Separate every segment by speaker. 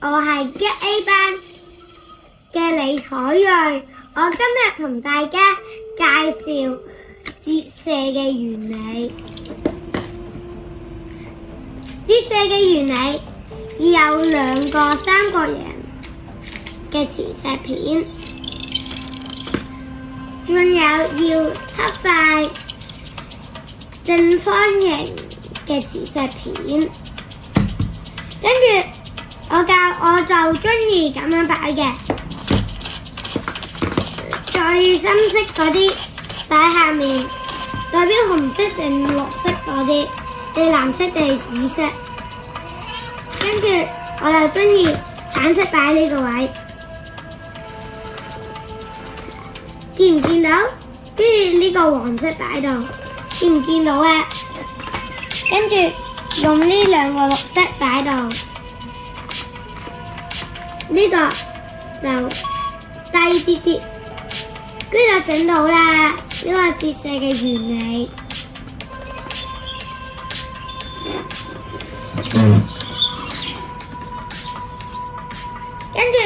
Speaker 1: 我係1A 班嘅李彩瑞，我今日同大家介紹折射嘅原理。折射嘅原理要有兩個三角形嘅磁石片，仲有要7塊正方形嘅磁石片，跟住我就中意咁樣擺嘅，最深色嗰啲擺下面，代表紅色定綠色嗰啲，定藍色定紫色。跟住我就中意橙色擺呢個位，見唔見到？跟住呢個黃色擺度，見唔見到啊？跟住用呢兩個綠色擺度，呢個就低啲啲，跟住就整到啦。呢個折射嘅原理。跟住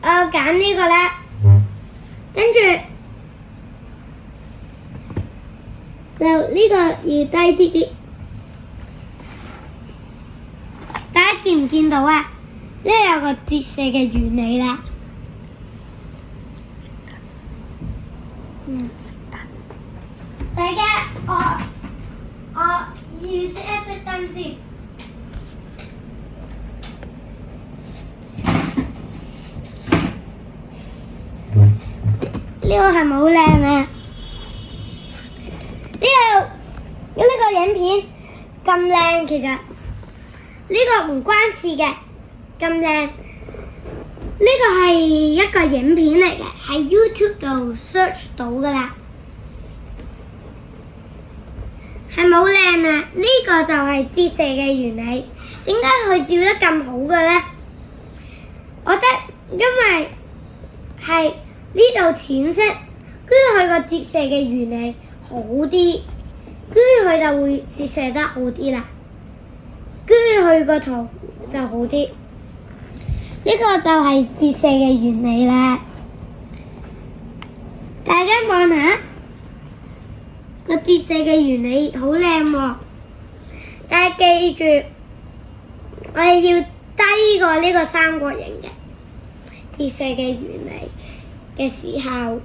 Speaker 1: 我揀呢個咧，跟住就呢個要低啲啲。大家見唔見到啊？呢有個折射嘅原理啦。大家我要熄一熄燈先。呢個係咪好靚啊？呢個影片咁靚，其實呢個唔關事嘅，咁靚。呢個係一個影片嚟嘅，喺 YouTube 度 search 到噶啦。係咪好靚啊？呢個就係折射嘅原理。點解佢照得咁好嘅呢？我覺得因為係呢度淺色，跟住佢個折射嘅原理好啲，跟住佢就會折射得好啲啦。跟住佢個圖就好啲。呢個就係折射嘅原理啦。大家望下個折射嘅原理好靚喎，但係記住我哋要低過呢個三角形嘅折射嘅原理嘅時候。